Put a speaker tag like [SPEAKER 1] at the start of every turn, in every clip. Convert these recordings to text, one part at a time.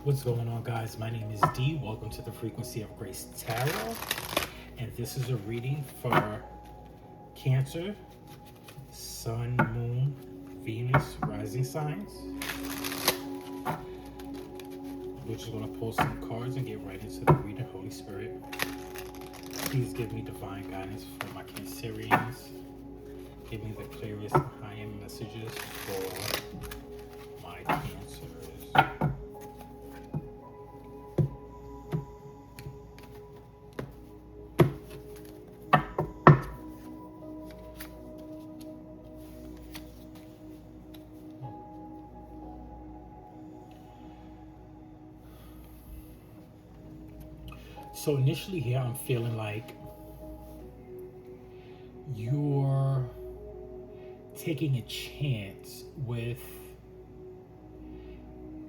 [SPEAKER 1] What's going on, guys? My name is D. Welcome to the Frequency of Grace Tarot. And this is a reading for Cancer, Sun, Moon, Venus, rising signs. We're just going to pull some cards and get right into the reading. Holy Spirit, please give me divine guidance for my Cancerians. Give me the clearest high-end messages for my Cancers. So initially here, I'm feeling like you're taking a chance with,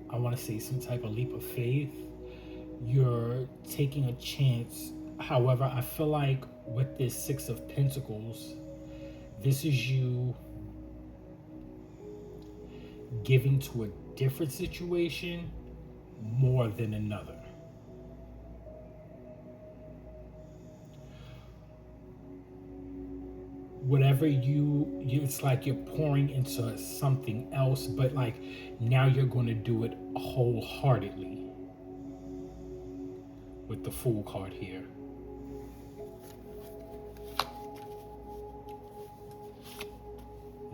[SPEAKER 1] I want to say, some type of leap of faith. You're taking a chance. However, I feel like with this Six of Pentacles, this is you giving to a different situation more than another. Whatever it's like you're pouring into something else, but like now you're going to do it wholeheartedly with the Fool card here.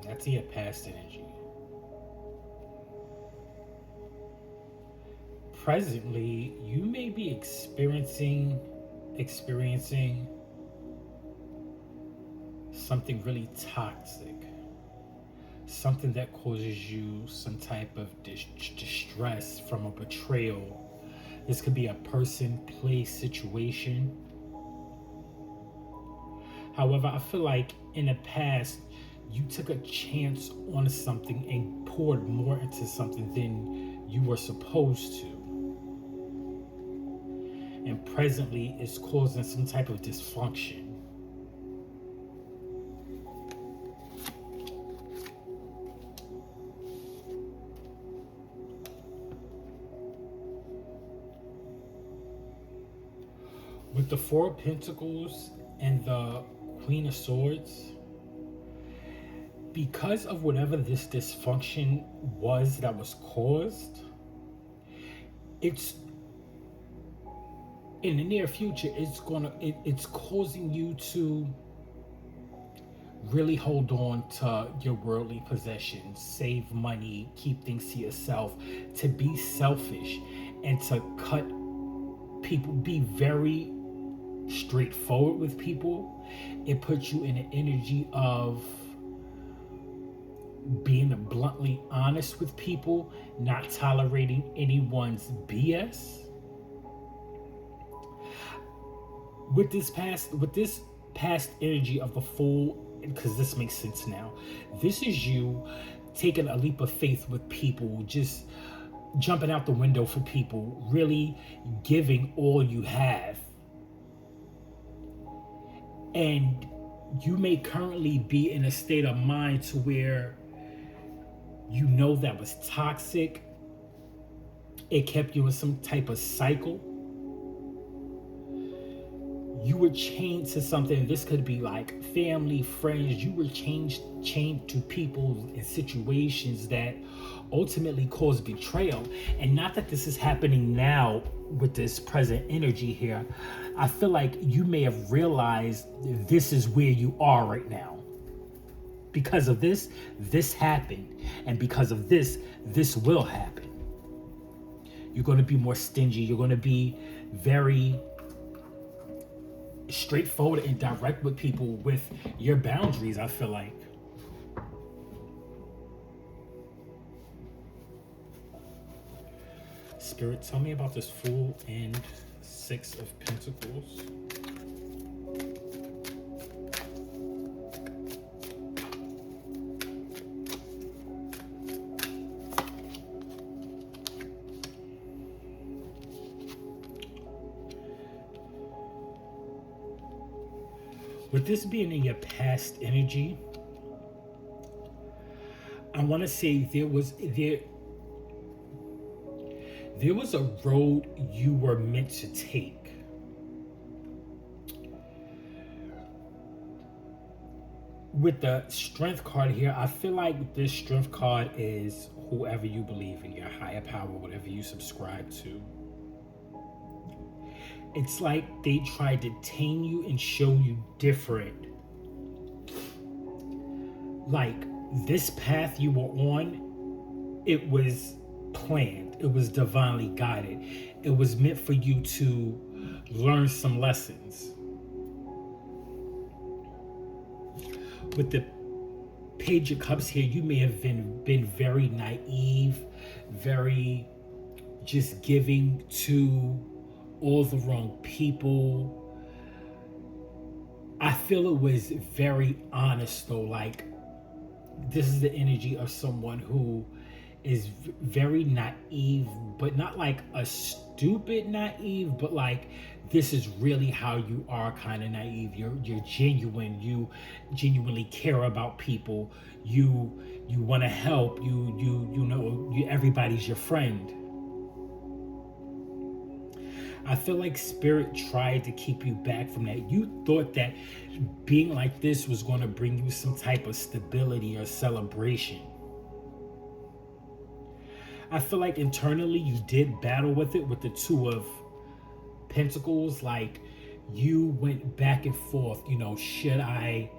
[SPEAKER 1] That's your past energy. Presently, you may be experiencing something really toxic, something that causes you some type of distress from a betrayal. This could be a person, place, situation. However, I feel like in the past, you took a chance on something and poured more into something than you were supposed to. And presently, it's causing some type of dysfunction. With the Four of Pentacles and the Queen of Swords, because of whatever this dysfunction was that was caused, it's in the near future, it's causing you to really hold on to your worldly possessions, save money, keep things to yourself, to be selfish, and to cut people, be very straightforward with people. It puts you in an energy of being bluntly honest with people, not tolerating anyone's BS. With this past energy of the Fool, because this makes sense now, this is you taking a leap of faith with people, just jumping out the window for people, really giving all you have. And you may currently be in a state of mind to where you know that was toxic. It kept you in some type of cycle. You were chained to something. This could be like family, friends. You were chained to people and situations that ultimately caused betrayal. And not that this is happening now with this present energy here. I feel like you may have realized this is where you are right now. Because of this happened. And because of this will happen. You're going to be more stingy. You're going to be very straightforward and direct with people with your boundaries, I feel like. Spirit, tell me about this Fool and Six of Pentacles. With this being in your past energy, I want to say There was a road you were meant to take. With the strength card here, I feel like this strength card is whoever you believe in, your higher power, whatever you subscribe to. It's like they tried to tame you and show you different. Like this path you were on, it was planned, it was divinely guided, it was meant for you to learn some lessons. With the Page of Cups here, you may have been very naive, very just giving to all the wrong people. I feel it was very honest though. Like, this is the energy of someone who is very naive, but not like a stupid naive, but like this is really how you are, kind of naive. You're genuine. You genuinely care about people. You want to help. You know everybody's your friend. I feel like Spirit tried to keep you back from that. You thought that being like this was going to bring you some type of stability or celebration. I feel like internally you did battle with it with the Two of Pentacles. Like, you went back and forth, should I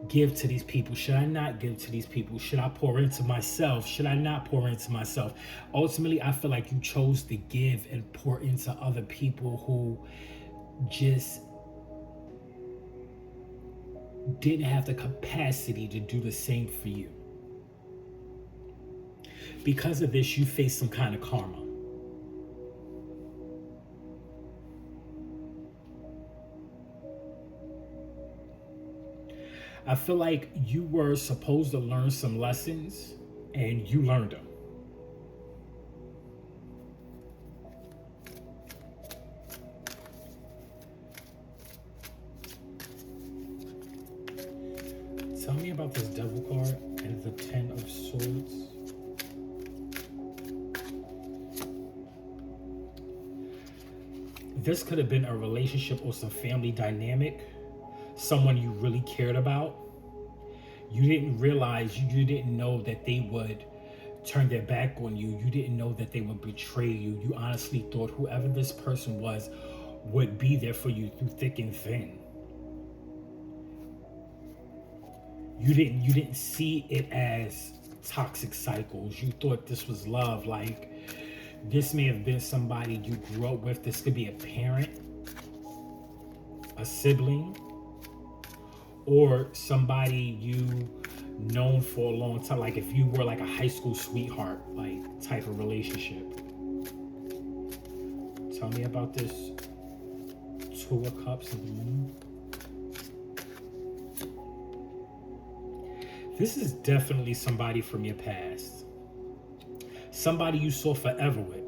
[SPEAKER 1] give to these people? Should I not give to these people? Should I pour into myself? Should I not pour into myself? Ultimately, I feel like you chose to give and pour into other people who just didn't have the capacity to do the same for you. Because of this, you face some kind of karma. I feel like you were supposed to learn some lessons and you learned them. Tell me about this Devil card and the Ten of Swords. This could have been a relationship or some family dynamic, someone you really cared about. You didn't realize, you didn't know that they would turn their back on you. You didn't know that they would betray you. You honestly thought whoever this person was would be there for you through thick and thin. You didn't see it as toxic cycles. You thought this was love. Like, this may have been somebody you grew up with. This could be a parent, a sibling, or somebody you known for a long time. Like if you were like a high school sweetheart, like type of relationship. Tell me about this Two of Cups and the Moon. This is definitely somebody from your past. Somebody you saw forever with.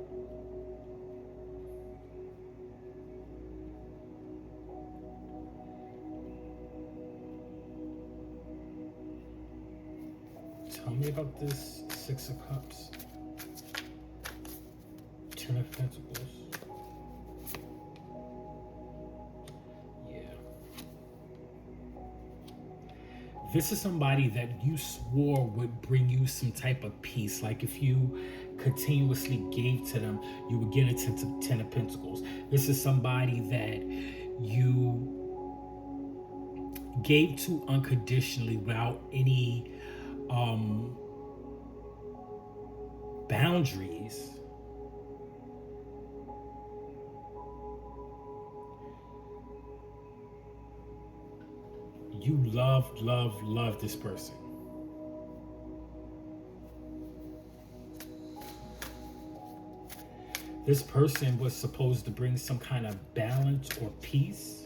[SPEAKER 1] Tell me about this Six of Cups. Ten of Pentacles. Yeah. This is somebody that you swore would bring you some type of peace. Like if you continuously gave to them, you would get a Ten of Pentacles. This is somebody that you gave to unconditionally without any boundaries. You love this person. This person was supposed to bring some kind of balance or peace.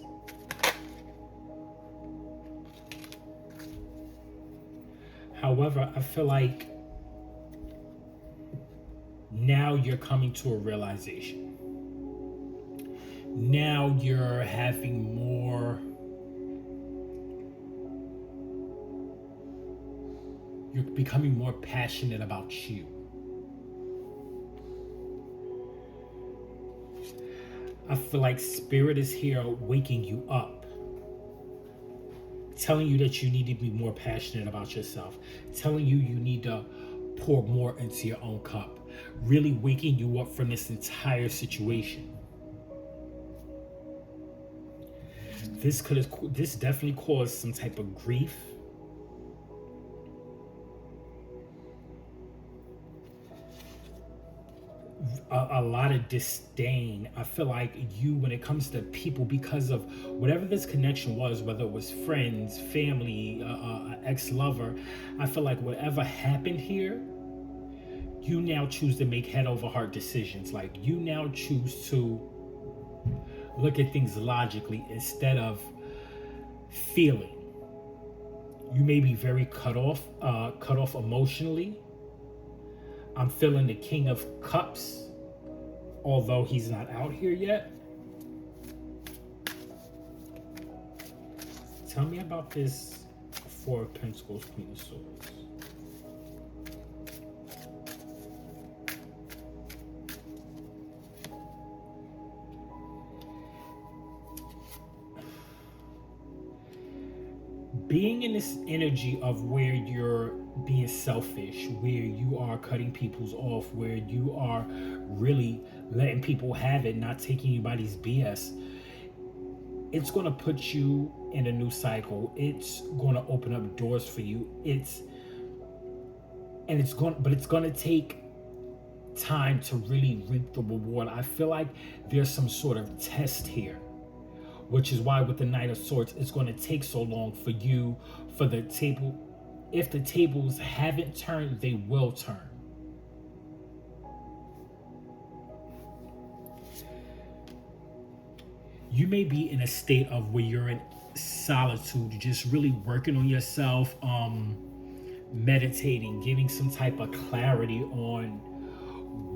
[SPEAKER 1] However, I feel like now you're coming to a realization. Now you're having more, you're becoming more passionate about you. I feel like spirit is here waking you up, telling you that you need to be more passionate about yourself, telling you you need to pour more into your own cup, really waking you up from this entire situation. This definitely caused some type of grief. A lot of disdain. I feel like you, when it comes to people, because of whatever this connection was, whether it was friends, family, ex-lover, I feel like whatever happened here, you now choose to make head over heart decisions. Like, you now choose to look at things logically instead of feeling. You may be very cut off emotionally. I'm feeling the King of Cups, although he's not out here yet. Tell me about this Four of Pentacles, Queen of Swords. Being in this energy of where you're being selfish, where you are cutting people's off, where you are really letting people have it, not taking anybody's BS, it's going to put you in a new cycle. It's going to open up doors for you. It's going to take time to really reap the reward. I feel like there's some sort of test here, which is why with the Knight of Swords, it's going to take so long for you, for the table. If the tables haven't turned, they will turn. You may be in a state of where you're in solitude, just really working on yourself, meditating, getting some type of clarity on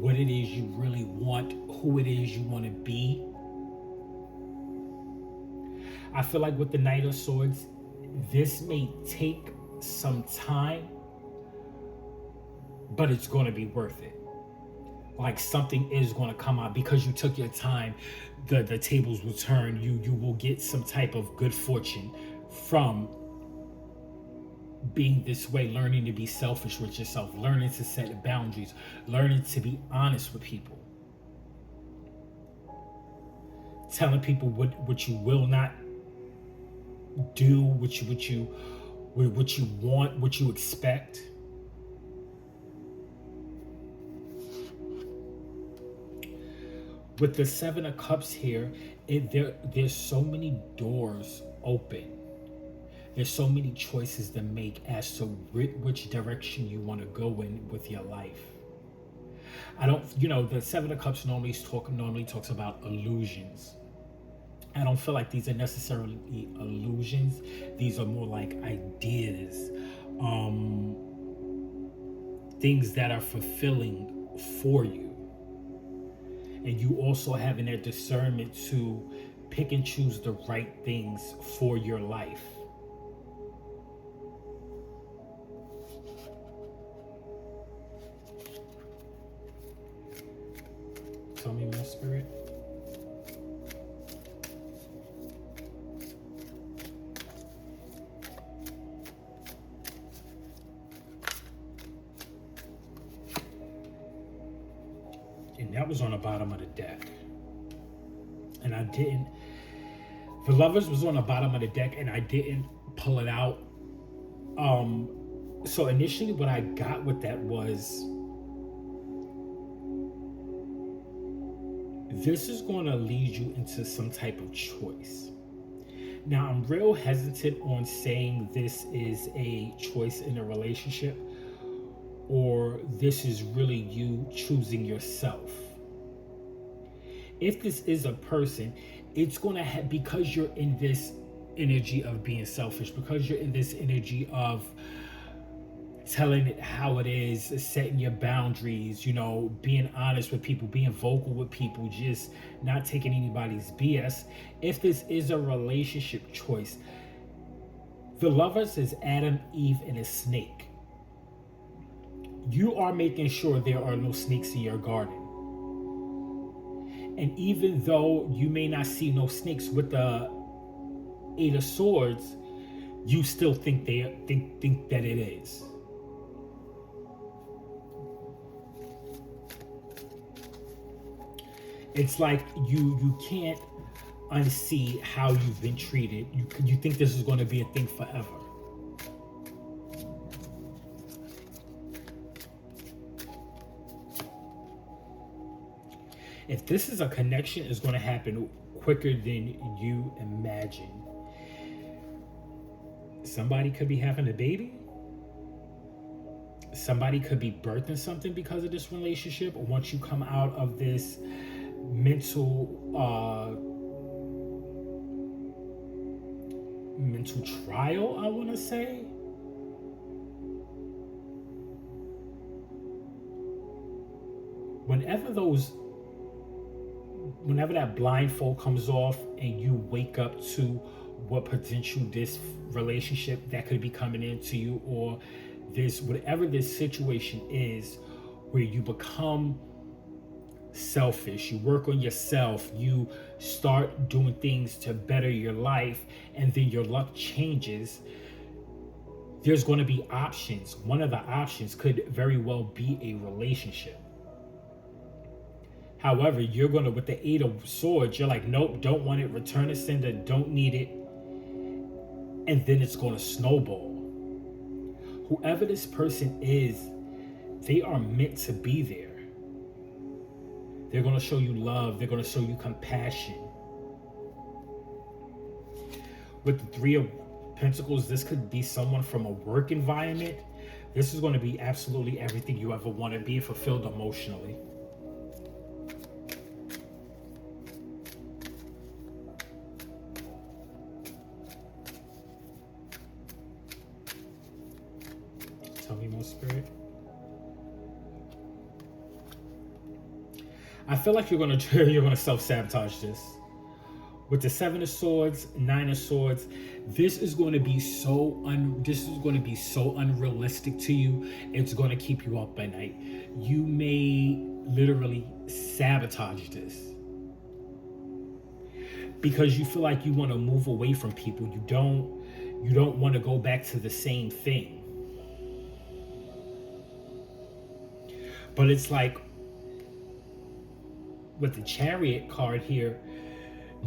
[SPEAKER 1] what it is you really want, who it is you want to be. I feel like with the Knight of Swords, this may take some time, but it's going to be worth it. Like, something is going to come out because you took your time. The tables will turn. You will get some type of good fortune from being this way, learning to be selfish with yourself, learning to set boundaries, learning to be honest with people, telling people what you will not do, what you want, what you expect. With the Seven of Cups here, there's so many doors open. There's so many choices to make as to which direction you want to go in with your life. I don't, the Seven of Cups normally talks about illusions. I don't feel like these are necessarily illusions. These are more like ideas, things that are fulfilling for you. And you also having that discernment to pick and choose the right things for your life. Tell me, my spirit. And that was on the bottom of the deck. And I didn't. The Lovers was on the bottom of the deck, and I didn't pull it out. So initially, what I got with that was, this is going to lead you into some type of choice. Now, I'm real hesitant on saying this is a choice in a relationship, or this is really you choosing yourself. If this is a person, it's going to have, because you're in this energy of being selfish, because you're in this energy of telling it how it is, setting your boundaries, being honest with people, being vocal with people, just not taking anybody's BS. If this is a relationship choice, the Lovers is Adam, Eve, and a snake. You are making sure there are no snakes in your garden. And even though you may not see no snakes with the Eight of Swords, you still think think that it is. It's like you can't unsee how you've been treated. You think this is going to be a thing forever. If this is a connection, it's going to happen quicker than you imagine. Somebody could be having a baby. Somebody could be birthing something because of this relationship. Or once you come out of this mental trial, I want to say. Whenever that blindfold comes off and you wake up to what potential this relationship that could be coming into you, or this, whatever this situation is, where you become selfish, you work on yourself, you start doing things to better your life, and then your luck changes, there's going to be options. One of the options could very well be a relationship. However, you're going to, with the Eight of Swords, you're like, nope, don't want it, return it, send it, don't need it. And then it's going to snowball. Whoever this person is, they are meant to be there. They're going to show you love. They're going to show you compassion. With the Three of Pentacles, this could be someone from a work environment. This is going to be absolutely everything you ever want to be, fulfilled emotionally. Tell me more, Spirit. I feel like you're gonna self-sabotage this. With the Seven of Swords, Nine of Swords, this is going to be so unrealistic to you. It's going to keep you up at night. You may literally sabotage this because you feel like you want to move away from people. You don't want to go back to the same thing. But it's like with the Chariot card here,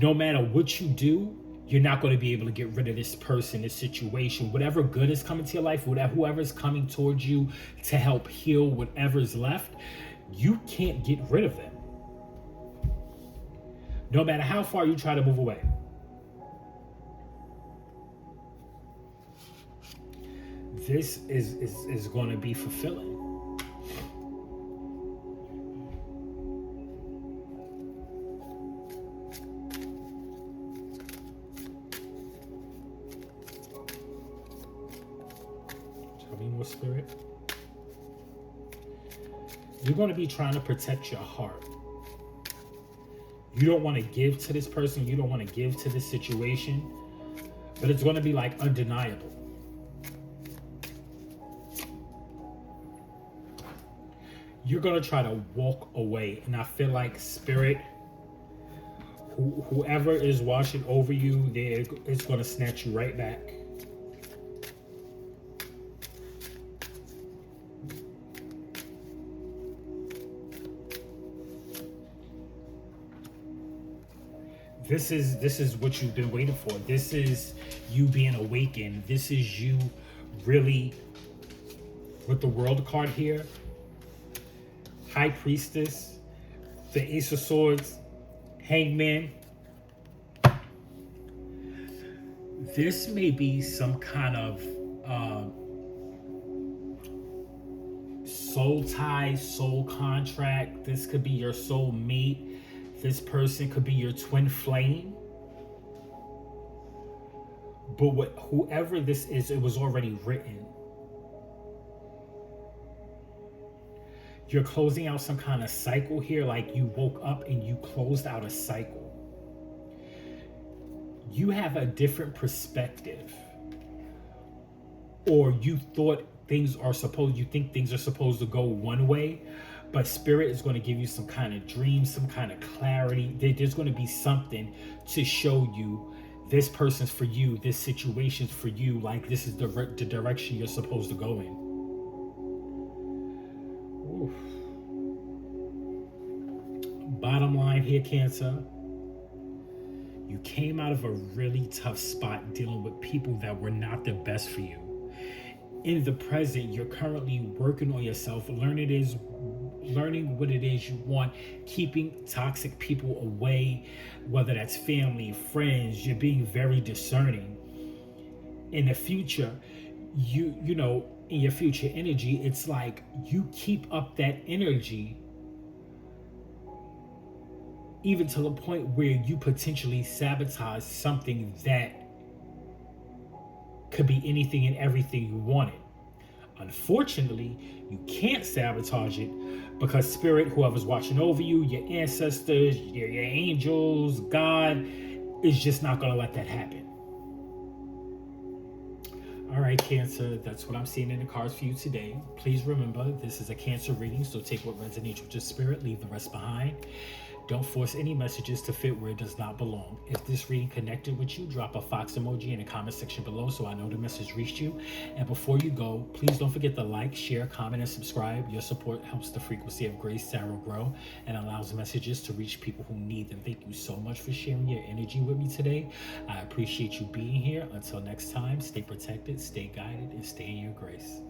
[SPEAKER 1] no matter what you do, you're not going to be able to get rid of this person, this situation. Whatever good is coming to your life, whoever's coming towards you to help heal whatever's left, you can't get rid of them. No matter how far you try to move away. This is going to be fulfilling. Spirit, you're going to be trying to protect your heart. You don't want to give to this person. You don't want to give to this situation, but it's going to be like undeniable. You're going to try to walk away, and I feel like Spirit, whoever is watching over you, it's going to snatch you right back. This is what you've been waiting for. This is you being awakened. This is you really, with the World card here, High Priestess, the Ace of Swords, Hangman. This may be some kind of soul tie, soul contract. This could be your soul mate. This person could be your twin flame. But whoever this is, it was already written. You're closing out some kind of cycle here, like you woke up and you closed out a cycle. You have a different perspective. Or you think things are supposed to go one way, But Spirit is going to give you some kind of dream, some kind of clarity. There's going to be something to show you this person's for you, this situation's for you, like this is the direction you're supposed to go in. Oof. Bottom line here, Cancer, you came out of a really tough spot dealing with people that were not the best for you. In the present, you're currently working on yourself, learning what it is you want, keeping toxic people away, whether that's family, friends. You're being very discerning. In the future, in your future energy, it's like you keep up that energy even to the point where you potentially sabotage something that could be anything and everything you wanted. Unfortunately, you can't sabotage it because Spirit, whoever's watching over you, your ancestors, your angels, God, is just not going to let that happen. All right, Cancer, that's what I'm seeing in the cards for you today. Please remember, this is a Cancer reading, so take what resonates with your spirit, leave the rest behind. Don't force any messages to fit where it does not belong. If this reading connected with you, drop a fox emoji in the comment section below so I know the message reached you. And before you go, please don't forget to like, share, comment, and subscribe. Your support helps the frequency of Grace Tarot grow and allows messages to reach people who need them. Thank you so much for sharing your energy with me today. I appreciate you being here. Until next time, stay protected, stay guided, and stay in your grace.